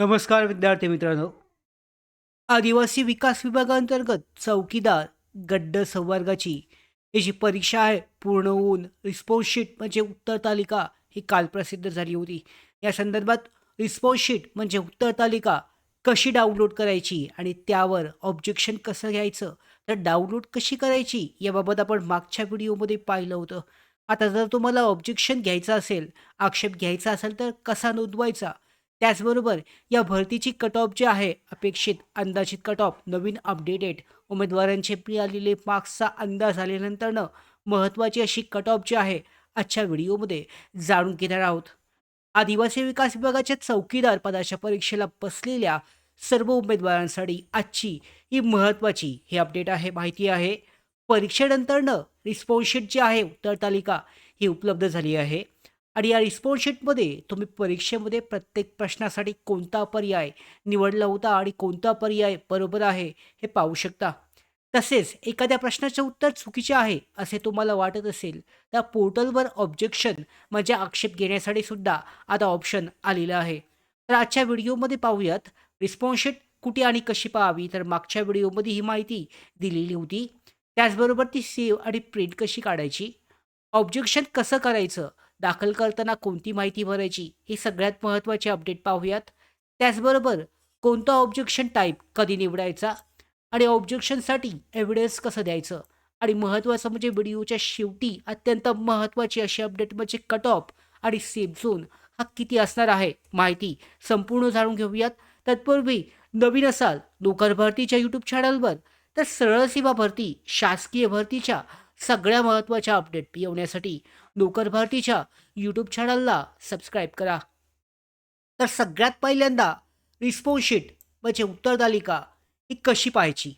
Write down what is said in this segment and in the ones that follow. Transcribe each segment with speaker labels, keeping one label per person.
Speaker 1: नमस्कार विद्यार्थी मित्रांनो. आदिवासी विकास विभागांतर्गत चौकीदार गड्ड संवर्गाची ही जी परीक्षा आहे पूर्ण होऊन रिस्पॉन्स शीट म्हणजे उत्तर तालिका ही काल प्रसिद्ध झाली होती. या संदर्भात रिस्पॉन्स शीट म्हणजे उत्तर तालिका कशी डाउनलोड करायची आणि त्यावर ऑब्जेक्शन कसं घ्यायचं, तर डाउनलोड कशी करायची याबाबत आपण मागच्या व्हिडिओमध्ये पाहिलं होतं. आता जर तुम्हाला ऑब्जेक्शन घ्यायचं असेल, आक्षेप घ्यायचा असेल तर कसा नोंदवायचा? त्याचबरोबर या भरतीची कट ऑफ जे आहे, अपेक्षित अंदाजित कट ऑफ नवीन अपडेटेड उमेदवारांचे मिळालेले मार्क्सचा अंदाज आल्यानंतरनं महत्त्वाची अशी कट ऑफ जी आहे, आजच्या व्हिडिओमध्ये जाणून घेणार आहोत. आदिवासी विकास विभागाच्या चौकीदार पदाच्या परीक्षेला बसलेल्या सर्व उमेदवारांसाठी आजची ही महत्त्वाची ही अपडेट आहे, माहिती आहे. परीक्षेनंतरनं रिस्पॉन्स शीट जी आहे, उत्तर तालिका ही उपलब्ध झाली आहे. आणि या रिस्पॉन्स शीटमध्ये तुम्ही परीक्षेमध्ये प्रत्येक प्रश्नासाठी कोणता पर्याय निवडला होता आणि कोणता पर्याय बरोबर आहे हे पाहू शकता. तसेच एखाद्या प्रश्नाचे उत्तर चुकीचे आहे असे तुम्हाला वाटत असेल, तर पोर्टलवर ऑब्जेक्शन म्हणजे आक्षेप घेण्यासाठी सुद्धा आता ऑप्शन आलेलं आहे. तर आजच्या व्हिडिओमध्ये पाहूयात रिस्पॉन्स शीट कुठे आणि कशी पाहावी. तर मागच्या व्हिडिओमध्ये ही माहिती दिलेली होती. त्याचबरोबर ती सेव्ह आणि प्रिंट कशी काढायची, ऑब्जेक्शन कसं करायचं, दाखल करताना कोणती माहिती भरायची, ही सगळ्यात महत्त्वाची अपडेट पाहूयात. त्याचबरोबर कोणता ऑब्जेक्शन टाईप कधी निवडायचा आणि ऑब्जेक्शनसाठी एव्हिडन्स कसं द्यायचं आणि महत्त्वाचं म्हणजे व्हिडिओच्या शेवटी अत्यंत महत्त्वाची अशी अपडेट म्हणजे कट ऑफ आणि सेफ झोन हा किती असणार आहे माहिती संपूर्ण जाणून घेऊयात. तत्पूर्वी नवीन असाल नोकर भरतीच्या यूट्यूब चॅनलवर, तर सरळ सेवा भरती शासकीय भरतीच्या सगळ्या महत्त्वाच्या अपडेट येण्यासाठी नोकर भरतीच्या यूट्यूब चॅनलला सबस्क्राईब करा. तर सगळ्यात पहिल्यांदा रिस्पॉन्स शीट म्हणजे उत्तर तालिका ही कशी पाहायची?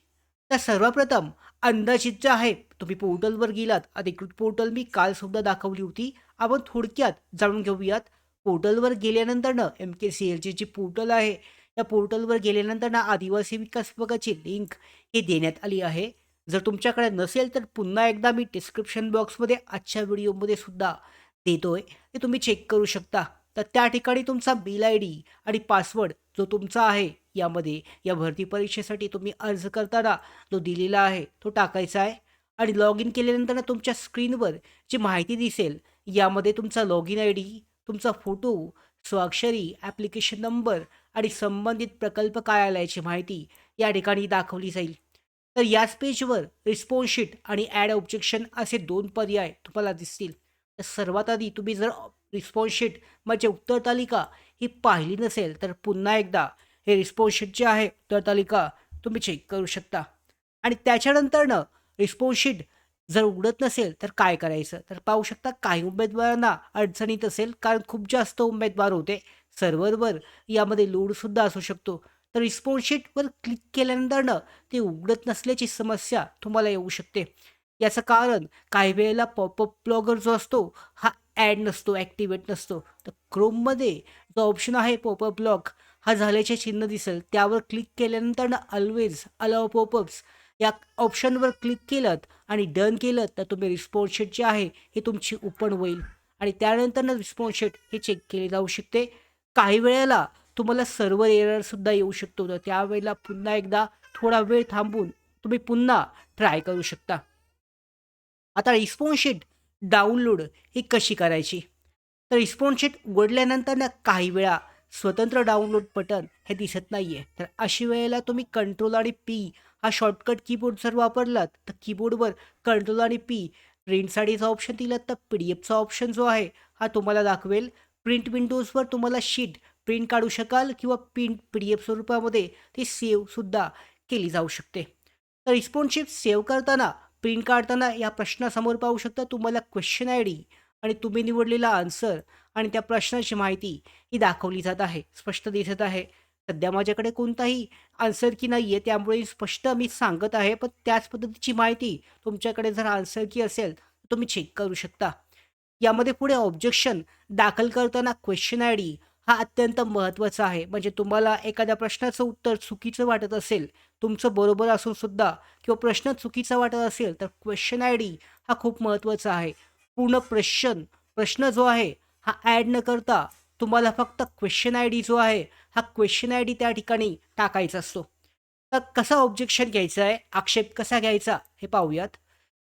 Speaker 1: तर सर्वप्रथम अंदाजित जे आहे, तुम्ही पोर्टलवर गेलात, अधिकृत पोर्टल मी कालसुद्धा दाखवली होती. आपण थोडक्यात जाणून घेऊयात. पोर्टलवर गेल्यानंतरनं MKCLची जी पोर्टल आहे, त्या पोर्टलवर गेल्यानंतरनं आदिवासी विकास विभागाची लिंक ही देण्यात आली आहे. जर तुमच्याकडे नसेल तर पुन्हा एकदा मी डिस्क्रिप्शन बॉक्समध्ये आजच्या व्हिडिओमध्ये सुद्धा देतोय, ते तुम्ही चेक करू शकता. तर त्या ठिकाणी तुमचा मेल ID आणि पासवर्ड जो तुमचा आहे यामध्ये या भरती परीक्षेसाठी तुम्ही अर्ज करताना जो दिलेला आहे तो टाकायचा आहे आणि लॉग इन केल्यानंतर तुमच्या स्क्रीनवर जी माहिती दिसेल यामध्ये तुमचा लॉग इन ID, तुमचा फोटो, स्वाक्षरी, ॲप्लिकेशन नंबर आणि संबंधित प्रकल्प कार्यालयाची माहिती या ठिकाणी दाखवली जाईल. तर याच पेजवर रिस्पॉन्स शीट आणि ॲड ऑब्जेक्शन असे 2 पर्याय तुम्हाला दिसतील. तर सर्वात आधी तुम्ही जर रिस्पॉन्स शीट म्हणजे उत्तर तालिका ही पाहिली नसेल, तर पुन्हा एकदा हे रिस्पॉन्स शीट जे आहे उत्तर तालिका तुम्ही चेक करू शकता. आणि त्याच्यानंतरनं रिस्पॉन्स शीट जर उघडत नसेल तर काय करायचं? तर पाहू शकता काही उमेदवारांना अडचणीत असेल कारण खूप जास्त उमेदवार होते. सर्व्हरवर यामध्ये लोडसुद्धा असू शकतो. तर रिस्पॉन्स शीटवर क्लिक केल्यानंतरनं ते उघडत नसल्याची समस्या तुम्हाला येऊ शकते. याचं कारण काही वेळेला पॉपअप ब्लॉगर जो असतो हा ॲड नसतो, ॲक्टिवेट नसतो. तर क्रोममध्ये जो ऑप्शन आहे पॉपअप ब्लॉक हा झाल्याचे चिन्ह दिसेल, त्यावर क्लिक केल्यानंतरनं ऑल्वेज अलाउ पॉपअप्स या ऑप्शनवर क्लिक केलंत आणि डन केलं तर तुम्ही रिस्पॉन्स शीट जी आहे ही तुमची ओपन होईल आणि त्यानंतरनं रिस्पॉन्स शीट हे चेक केली जाऊ शकते. काही वेळेला तुम्हाला सर्व्हर एररसुद्धा येऊ शकतो. तर त्यावेळेला पुन्हा एकदा थोडा वेळ थांबून तुम्ही पुन्हा ट्राय करू शकता. आता रिस्पॉन्स शीट डाउनलोड ही कशी करायची? तर रिस्पॉन्स शीट उघडल्यानंतर ना काही वेळा स्वतंत्र डाउनलोड बटन हे दिसत नाहीये. तर अशी वेळेला तुम्ही कंट्रोल आणि पी हा शॉर्टकट कीबोर्ड जर वापरलात, तर कीबोर्डवर कंट्रोल आणि पी प्रिंटसाठीचा ऑप्शन दिलात, तर PDF ऑप्शन जो आहे हा तुम्हाला दाखवेल. प्रिंट विंडोजवर तुम्हाला शीट प्रिंट काढू शकाल किंवा PDF स्वरूपामध्ये ती सेव्हसुद्धा केली जाऊ शकते. तर रिस्पॉन्स शीट सेव्ह करताना प्रिंट काढताना या प्रश्नासमोर पाहू शकता तुम्हाला क्वेश्चन ID आणि तुम्ही निवडलेला आन्सर आणि त्या प्रश्नाची माहिती ही दाखवली जात आहे. स्पष्ट दिसत आहे. सध्या माझ्याकडे कोणताही आन्सर की नाही आहे, त्यामुळे स्पष्ट मी सांगत आहे. पण त्याच पद्धतीची माहिती तुमच्याकडे जर आन्सर की असेल, तर तुम्ही चेक करू शकता. यामध्ये पुढे ऑब्जेक्शन दाखल करताना क्वेश्चन ID हा अत्यंत महत्त्वाचा आहे. म्हणजे तुम्हाला एखाद्या प्रश्नाचं उत्तर चुकीचं वाटत असेल, तुमचं बरोबर असून सुद्धा किंवा प्रश्न चुकीचा वाटत असेल, तर क्वेश्चन ID हा खूप महत्त्वाचा आहे. पूर्ण प्रश्न प्रश्न जो आहे हा ॲड न करता तुम्हाला फक्त क्वेश्चन आय डी जो आहे, हा क्वेश्चन आय डी त्या ठिकाणी टाकायचा असतो. तर कसं ऑब्जेक्शन घ्यायचं आहे, आक्षेप कसा घ्यायचा हे पाहूयात.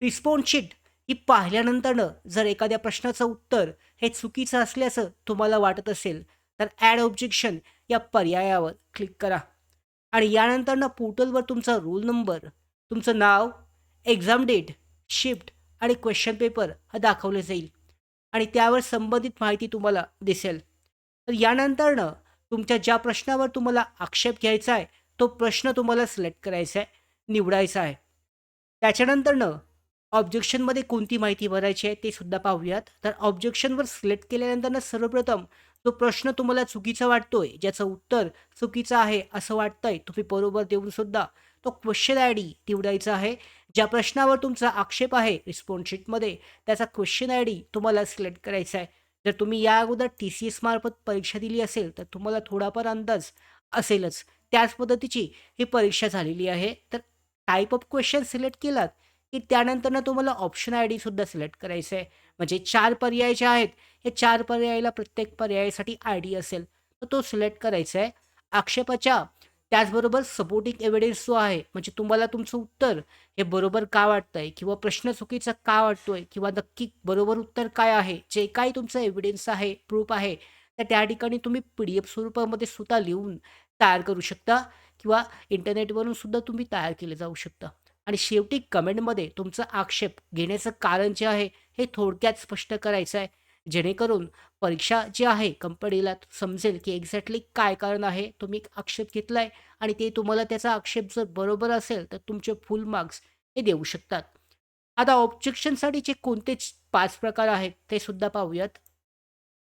Speaker 1: रिस्पॉन्स शीट ही पाहिल्यानंतरनं जर एखाद्या प्रश्नाचं उत्तर हे चुकीचं असल्याचं तुम्हाला वाटत असेल, तर ॲड ऑब्जेक्शन या पर्यायावर क्लिक करा आणि यानंतरनं पोर्टलवर तुमचा रोल नंबर, तुमचं नाव, एक्झाम डेट, शिफ्ट आणि क्वेश्चन पेपर हा दाखवले जाईल आणि त्यावर संबंधित माहिती तुम्हाला दिसेल. तर यानंतरनं तुमच्या ज्या प्रश्नावर तुम्हाला आक्षेप घ्यायचा आहे, तो प्रश्न तुम्हाला सिलेक्ट करायचा आहे, निवडायचा आहे. त्याच्यानंतरनं ऑब्जेक्शनमध्ये कोणती माहिती भरायची आहे ते सुद्धा पाहूयात. तर ऑब्जेक्शनवर सिलेक्ट केल्यानंतरनं सर्वप्रथम जो प्रश्न तुम्हाला चुकीचा वाटतोय, ज्याचं उत्तर चुकीचं आहे असं वाटतंय, तुम्ही बरोबर देऊन सुद्धा तो क्वेश्चन आय डी निवडायचा आहे. ज्या प्रश्नावर तुमचा आक्षेप आहे रिस्पॉन्स शीटमध्ये, त्याचा क्वेश्चन आय डी तुम्हाला सिलेक्ट करायचा आहे. जर तुम्ही या अगोदर TCS मार्फत परीक्षा दिली असेल, तर तुम्हाला थोडाफार अंदाज असेलच. त्याच पद्धतीची ही परीक्षा झालेली आहे. तर टाइप ऑफ क्वेश्चन सिलेक्ट केलात, की त्यानंतरनं तुम्हाला ऑप्शन आय डीसुद्धा सिलेक्ट करायचं आहे. म्हणजे 4 पर्याय जे आहेत, हे 4 पर्यायाला प्रत्येक पर्यायासाठी आय डी असेल, तर तो सिलेक्ट करायचा आहे. आक्षेपाच्या त्याचबरोबर सपोर्टिंग एव्हिडन्स जो आहे, म्हणजे तुम्हाला तुमचं उत्तर हे बरोबर का वाटतंय किंवा प्रश्न चुकीचा का वाटतोय किंवा नक्की बरोबर उत्तर काय आहे, जे काही तुमचं एव्हिडन्स आहे, प्रूफ आहे, तर त्या ठिकाणी तुम्ही PDF स्वरूपामध्ये सुद्धा लिहून तयार करू शकता किंवा इंटरनेटवरून सुद्धा तुम्ही तयार केले जाऊ शकता. आणि शेवटी कमेंटमध्ये तुमचा आक्षेप घेण्याचं कारण जे आहे, हे थोडक्यात स्पष्ट करायचं आहे. जेणेकरून परीक्षा जी आहे कंपनीला समजेल, की एक्झॅक्टली काय कारण आहे, तुम्ही आक्षेप घेतलाय आणि ते तुम्हाला त्याचा आक्षेप जर बरोबर असेल, तर तुमचे फुल मार्क्स हे देऊ शकतात. आता ऑब्जेक्शनसाठीचे कोणते 5 प्रकार आहेत, ते सुद्धा पाहूयात.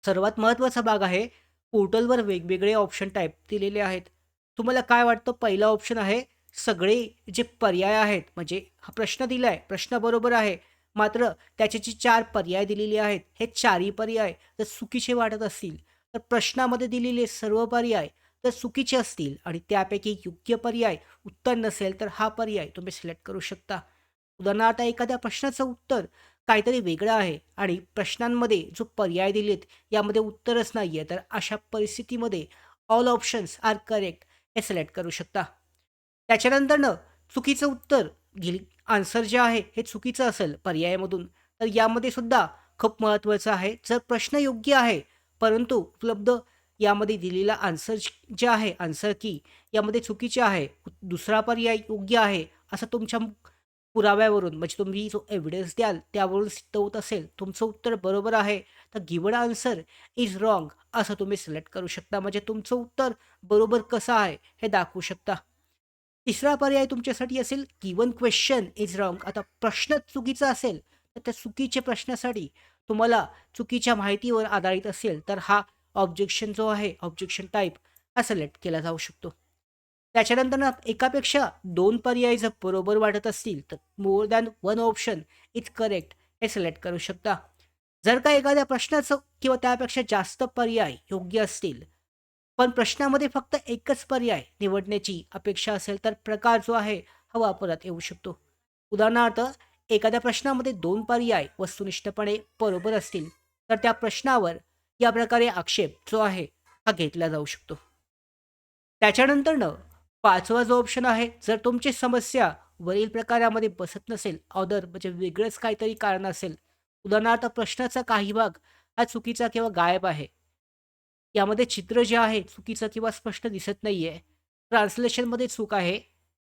Speaker 1: सर्वात महत्त्वाचा भाग आहे, पोर्टलवर वेगवेगळे ऑप्शन टाइप दिलेले आहेत. तुम्हाला काय वाटतं? पहिला ऑप्शन आहे, सगळे जे पर्याय आहेत, म्हणजे हा प्रश्न दिलाय, प्रश्न बरोबर आहे. मात्र त्याचे जे 4 पर्याय दिलेले आहेत, हे 4ही पर्याय जर चुकीचे वाटत असतील, तर प्रश्नामध्ये दिलेले सर्व पर्याय जर चुकीचे असतील आणि त्यापैकी योग्य पर्याय उत्तर नसेल, तर हा पर्याय तुम्ही सिलेक्ट करू शकता. उदाहरणार्थ एखाद्या प्रश्नाचं उत्तर काहीतरी वेगळं आहे आणि प्रश्नांमध्ये जो पर्याय दिलेत यामध्ये उत्तरच नाहीये, तर अशा परिस्थितीमध्ये ऑल ऑप्शन्स आर करेक्ट हे सिलेक्ट करू शकता. त्याच्यानंतरनं चुकीचं उत्तर आन्सर जे आहे हे चुकीचं असेल पर्यायामधून, तर यामध्ये सुद्धा खूप महत्त्वाचं आहे. जर प्रश्न योग्य आहे, परंतु उपलब्ध यामध्ये दिलेला आन्सर जे आहे, आन्सर की यामध्ये चुकीचे आहे, दुसरा पर्याय योग्य आहे, असं तुमच्या पुराव्यावरून म्हणजे तुम्ही जो एव्हिडन्स द्याल त्यावरून सिद्ध होत असेल, तुमचं उत्तर बरोबर आहे, तर गिव्हन आन्सर इज रॉंग असं तुम्ही सिलेक्ट करू शकता. म्हणजे तुमचं उत्तर बरोबर कसं आहे हे दाखवू शकता. तिसरा पर्याय तुमच्यासाठी असेल गिव्हन क्वेश्चन इज रॉंग. आता प्रश्न चुकीचा असेल, तर त्या चुकीच्या प्रश्नासाठी तुम्हाला चुकीच्या माहितीवर आधारित असेल, तर हा ऑब्जेक्शन जो आहे, ऑब्जेक्शन टाइप हा सिलेक्ट केला जाऊ शकतो. त्याच्यानंतर एकापेक्षा 2 पर्याय जर बरोबर वाटत असतील, तर more than one option is correct हे सिलेक्ट करू शकता. जर का एखाद्या प्रश्नाचं किंवा त्यापेक्षा जास्त पर्याय योग्य असतील, पण प्रश्नामध्ये फक्त एकच पर्याय निवडण्याची अपेक्षा असेल, तर प्रकार जो आहे हा वापरात येऊ शकतो. उदाहरणार्थ, एखाद्या प्रश्नामध्ये 2 पर्याय वस्तुनिष्ठपणे बरोबर असतील, तर त्या प्रश्नावर या प्रकारे आक्षेप जो आहे हा घेतला जाऊ शकतो. त्याच्यानंतरनं 5वा जो ऑप्शन आहे, जर तुमची समस्या वरील प्रकारामध्ये बसत नसेल, ऑदर म्हणजे वेगळंच काहीतरी कारण असेल, उदाहरणार्थ प्रश्नाचा काही भाग हा चुकीचा किंवा गायब आहे. यामध्ये चित्र जे आहे चुकीचं किंवा स्पष्ट दिसत नाहीये. ट्रान्सलेशनमध्ये चूक आहे.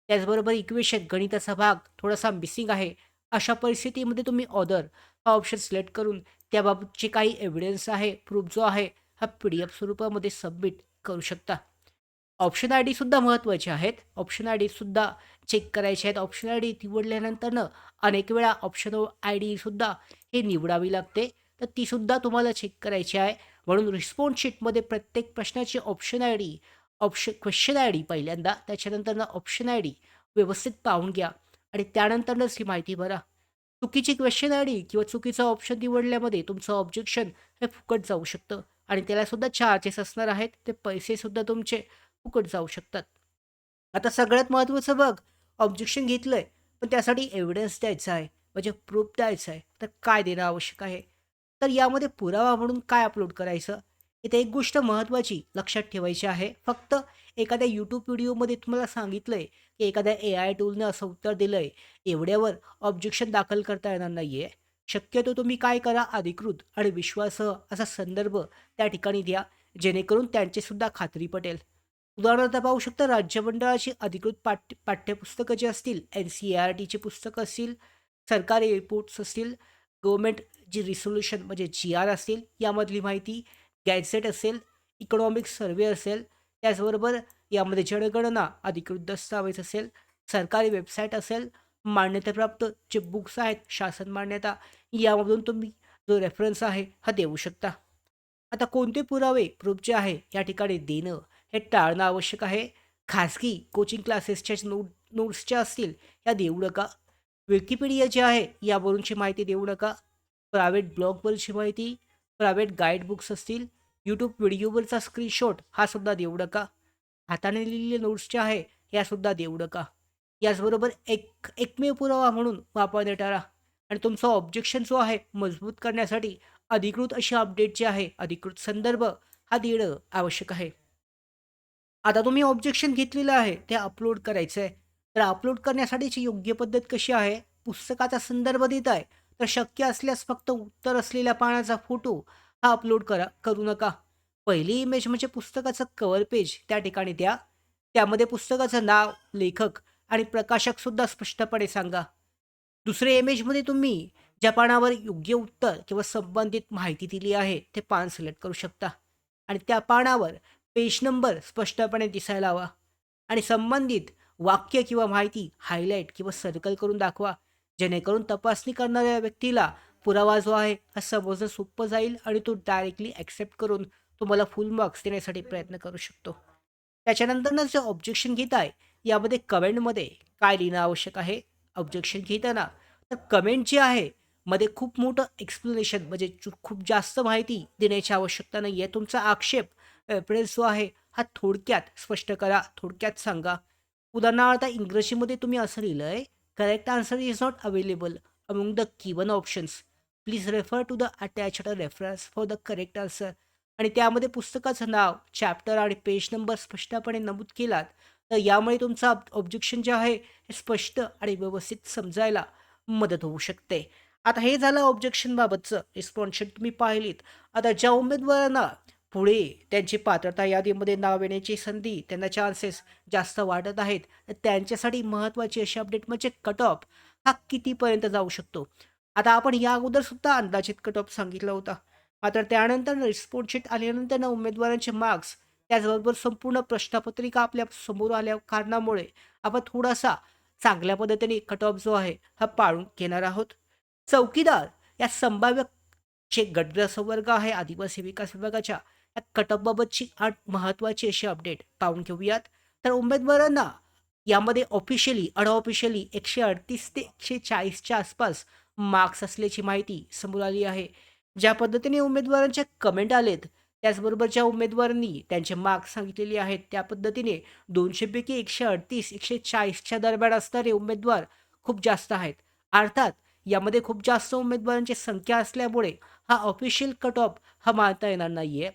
Speaker 1: त्याचबरोबर इक्वेशन गणिताचा भाग थोडासा मिसिंग आहे. अशा परिस्थितीमध्ये तुम्ही ऑदर हा ऑप्शन सिलेक्ट करून त्याबाबतचे काही एव्हिडन्स आहे, प्रूफ जो आहे, हा PDF स्वरूपामध्ये सबमिट करू शकता. ऑप्शन आय डीसुद्धा महत्त्वाचे आहेत. ऑप्शन आय डीसुद्धा चेक करायचे आहेत. ऑप्शन आय डी निवडल्यानंतरनं अनेक वेळा ऑप्शन आय डीसुद्धा हे निवडावी लागते. तर तीसुद्धा तुम्हाला चेक करायची आहे. म्हणून रिस्पॉन्स शीटमध्ये प्रत्येक प्रश्नाची option I D, question I D पहिल्यांदा, त्याच्यानंतरनं ऑप्शन आय डी व्यवस्थित पाहून घ्या आणि त्यानंतरनंच ही माहिती भरा. चुकीची क्वेश्चन आय डी किंवा चुकीचा ऑप्शन निवडल्यामध्ये तुमचं ऑब्जेक्शन हे फुकट जाऊ शकतं आणि त्यालासुद्धा चार्जेस असणार आहेत. ते पैसेसुद्धा तुमचे फुकट जाऊ शकतात. आता सगळ्यात महत्त्वाचं बघ, ऑब्जेक्शन घेतलंय, पण त्यासाठी एव्हिडन्स द्यायचा आहे, म्हणजे प्रूफ द्यायचा आहे. तर काय देणं आवश्यक आहे? तर यामध्ये पुरावा म्हणून काय अपलोड करायचं? इथे एक गोष्ट महत्त्वाची लक्षात ठेवायची आहे. फक्त एखाद्या YouTube व्हिडिओमध्ये तुम्हाला सांगितलंय, की एखाद्या एआय टूलने असं उत्तर दिलंय, एवढ्यावर ऑब्जेक्शन दाखल करता येणार नाहीये. शक्यतो तुम्ही काय करा, अधिकृत आणि विश्वासार्ह असा संदर्भ त्या ठिकाणी द्या, जेणेकरून त्यांचीसुद्धा खात्री पटेल. उदाहरणार्थ पाहू शकता, राज्यमंडळाची अधिकृत पाठ्यपुस्तकं जी असतील, NCERTची पुस्तकं असतील, सरकारी रिपोर्ट्स असतील, गव्हर्नमेंट जी रिझोल्यूशन म्हणजे जी-आर असतील, यामधली माहिती, गॅझेट असेल, इकॉनॉमिक सर्व्हे असेल, त्याचबरोबर यामध्ये जनगणना, अधिकृत दस्तावेज असेल, सरकारी वेबसाईट असेल, मान्यताप्राप्त जे बुक्स आहेत, शासन मान्यता, यामधून तुम्ही जो रेफरन्स आहे, हा देऊ शकता. आता कोणते पुरावे, प्रूफ जे आहे, या ठिकाणी देणं, हे टाळणं आवश्यक आहे. खाजगी कोचिंग क्लासेसच्या नोट्स ज्या असतील, ह्या देऊ नका. विकिपीडिया जे आहे, यावरूनची माहिती देऊ नका. प्रायव्हेट ब्लॉगवरची माहिती, प्रायव्हेट गाईड बुक्स असतील, YouTube व्हिडिओवरचा स्क्रीनशॉट हा सुद्धा देऊ नका. हाताने लिहिलेले नोट्स जे आहे, यासुद्धा देऊ नका. याचबरोबर एकमेव पुरावा म्हणून वापरणे टाळा आणि तुमचा ऑब्जेक्शन जो आहे, मजबूत करण्यासाठी अधिकृत अशी अपडेट जी आहे, अधिकृत संदर्भ हा देणं आवश्यक आहे. आता तुम्ही ऑब्जेक्शन घेतलेलं आहे, ते अपलोड करायचं आहे. तर अपलोड करण्यासाठीची योग्य पद्धत कशी आहे? पुस्तकाचा संदर्भ देताय, तर शक्य असल्यास फक्त उत्तर असलेल्या पानाचा फोटो हा अपलोड करू नका. पहिली इमेज म्हणजे पुस्तकाचं कव्हर पेज त्या ठिकाणी द्या. त्यामध्ये पुस्तकाचं नाव, लेखक आणि प्रकाशकसुद्धा स्पष्टपणे सांगा. दुसऱ्या इमेजमध्ये तुम्ही ज्या पानावर योग्य उत्तर किंवा संबंधित माहिती दिली आहे, ते पान सिलेक्ट करू शकता आणि त्या पानावर पेज नंबर स्पष्टपणे दिसायला हवा आणि संबंधित वाक्य किंवा माहिती हायलाइट किंवा सर्कल करून दाखवा, जेणेकरून तपासणी करणाऱ्या व्यक्तीला पुरावा जो आहे हा समजणं सोपं जाईल आणि तो डायरेक्टली ॲक्सेप्ट करून तुम्हाला फुल मार्क्स देण्यासाठी प्रयत्न करू शकतो. त्याच्यानंतरनं जे ऑब्जेक्शन घेताय, यामध्ये कमेंटमध्ये काय लिहिणं आवश्यक आहे? ऑब्जेक्शन घेताना तर कमेंट जी आहे, मध्ये खूप मोठं एक्सप्लेनेशन म्हणजे खूप जास्त माहिती देण्याची आवश्यकता नाही आहे. तुमचा आक्षेप, रेफरन्स जो आहे, हा थोडक्यात स्पष्ट करा, थोडक्यात सांगा. उदाहरणार्थ इंग्रजीमध्ये तुम्ही असं लिहिलंय, "correct answer is not available among the given options. Please refer to the attached reference for the correct answer." आणि त्यामध्ये पुस्तकाचं नाव, चॅप्टर आणि पेज नंबर स्पष्टपणे नमूद केलात, तर यामुळे तुमचा ऑब्जेक्शन जे आहे, हे स्पष्ट आणि व्यवस्थित समजायला मदत होऊ शकते. आता हे झालं ऑब्जेक्शनबाबतचं रिस्पॉन्शन तुम्ही पाहिलीत. आता ज्या उमेदवारांना पुढे त्यांची पात्रता यादीमध्ये नाव येण्याची संधी, त्यांना चान्सेस जास्त वाटत आहेत, तर त्यांच्यासाठी महत्त्वाची अशी अपडेट म्हणजे कट ऑफ हा कितीपर्यंत जाऊ शकतो. आता आपण या अगोदर सुद्धा अंदाजित कट ऑफ सांगितला होता. मात्र त्यानंतर रिस्पॉन्स शीट आल्यानंतर उमेदवारांचे मार्क्स, त्याचबरोबर संपूर्ण प्रश्नपत्रिका आपल्या समोर आल्या कारणामुळे आपण थोडासा चांगल्या पद्धतीने कट ऑफ जो आहे, हा पाळून घेणार आहोत. चौकीदार या संभाव्य जे गट संवर्ग आहे आदिवासी विकास विभागाच्या, या कट ऑफबाबतची 8 महत्त्वाची अशी अपडेट पाहून घेऊयात. तर उमेदवारांना यामध्ये ऑफिशियली, अनऑफिशियली 138 ते 140च्या आसपास मार्क्स असल्याची माहिती समोर आली आहे. ज्या पद्धतीने उमेदवारांचे कमेंट आलेत, त्याचबरोबर ज्या उमेदवारांनी त्यांचे मार्क्स सांगितलेले आहेत, त्या पद्धतीने 200 पैकी 138, 140च्या दरम्यान असणारे उमेदवार खूप जास्त आहेत. अर्थात यामध्ये खूप जास्त उमेदवारांची संख्या असल्यामुळे हा ऑफिशियल कट ऑफ हा मानता येणार नाहीये.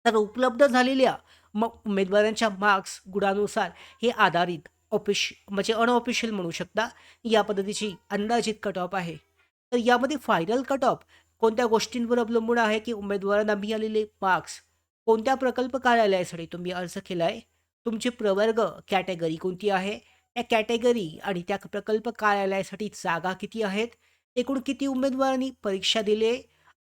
Speaker 1: तर उपलब्ध झालेल्या मग उमेदवारांच्या मार्क्स गुणानुसार हे आधारित म्हणजे अनऑफिशियल म्हणू शकता, या पद्धतीची अंदाजित कट ऑफ आहे. तर यामध्ये फायनल कट ऑफ कोणत्या गोष्टींवर अवलंबून आहे, की उमेदवारांना मिळालेले मार्क्स, कोणत्या प्रकल्प कार्यालयासाठी तुम्ही अर्ज केलाय, तुमची प्रवर्ग कॅटेगरी कोणती आहे, त्या कॅटेगरी आणि त्या प्रकल्प कार्यालयासाठी जागा किती आहेत, एकूण किती उमेदवारांनी परीक्षा दिली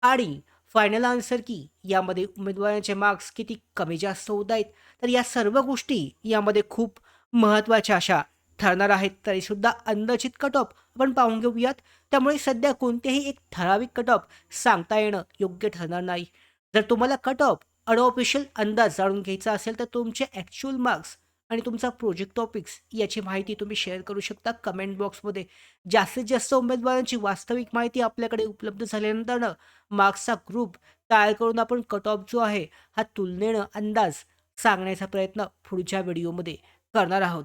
Speaker 1: आणि फायनल आन्सर की यामध्ये उमेदवारांचे मार्क्स किती कमी जास्त होत आहेत. तर या सर्व गोष्टी यामध्ये खूप महत्त्वाच्या अशा ठरणार आहेत. तरीसुद्धा अंदाजित कट ऑफ आपण पाहून घेऊयात. त्यामुळे सध्या कोणतेही एक ठराविक कट ऑफ सांगता येणं योग्य ठरणार नाही. जर तुम्हाला कट ऑफ अनऑफिशियल अंदाज जाणून घ्यायचा असेल, तर तुमचे ॲक्चुअल मार्क्स आणि तुमचा प्रोजेक्ट टॉपिक्स याची माहिती तुम्ही शेअर करू शकता कमेंट बॉक्समध्ये. जास्तीत जास्त उमेदवारांची वास्तविक माहिती आपल्याकडे उपलब्ध झाल्यानंतर मार्क्सचा ग्रुप तयार करून आपण कट ऑफ जो आहे, हा तुलनेनं अंदाज सांगण्याचा प्रयत्न पुढच्या व्हिडिओमध्ये करणार आहोत.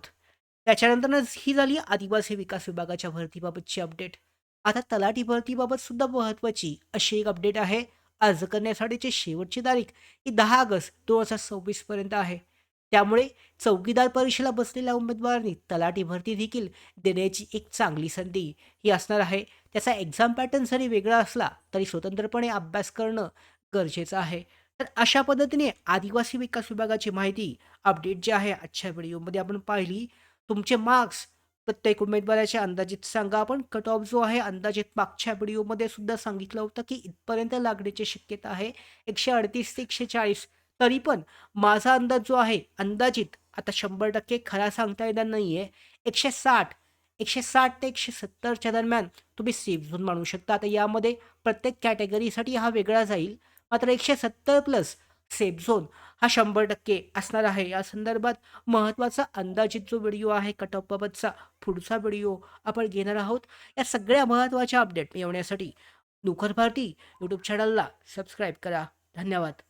Speaker 1: त्याच्यानंतरच ही झाली आदिवासी विकास विभागाच्या भरतीबाबतची अपडेट. आता तलाठी भरतीबाबत सुद्धा महत्त्वाची अशी एक अपडेट आहे. अर्ज करण्यासाठीची शेवटची तारीख ही 10 ऑगस्ट 2026 पर्यंत आहे. त्यामुळे चौकीदार परीक्षेला बसलेल्या उमेदवारांनी तलाठी भरती देखील देण्याची एक चांगली संधी ही असणार आहे. त्याचा एक्झाम पॅटर्न जरी वेगळा असला तरी स्वतंत्रपणे अभ्यास करणं गरजेचं आहे. तर अशा पद्धतीने आदिवासी विकास विभागाची माहिती अपडेट जी आहे आजच्या व्हिडिओमध्ये आपण पाहिली. तुमचे मार्क्स प्रत्येक उमेदवाराच्या अंदाजित सांगा. आपण कट ऑफ जो आहे अंदाजित मागच्या व्हिडिओमध्ये सुद्धा सांगितलं होतं, की इथपर्यंत लागण्याची शक्यता आहे 138 ते 140. तरी पण माझा अंदाज जो आहे अंदाजित आता 100% खरा सांगता येणार नाहीये. 160 ते 170च्या दरम्यान तुम्ही सेफ झोन मानू शकता. आता यामध्ये प्रत्येक कॅटेगरीसाठी हा वेगळा जाईल. मात्र 170 प्लस सेफ झोन हा 100% असणार आहे. या संदर्भात महत्त्वाचा अंदाजित जो व्हिडिओ आहे कट ऑफ बाबतचा पुढचा व्हिडिओ आपण घेणार आहोत. या सगळ्या महत्त्वाच्या अपडेट मिळवण्यासाठी नोकर भारती यूट्यूब चॅनलला सबस्क्राईब करा. धन्यवाद.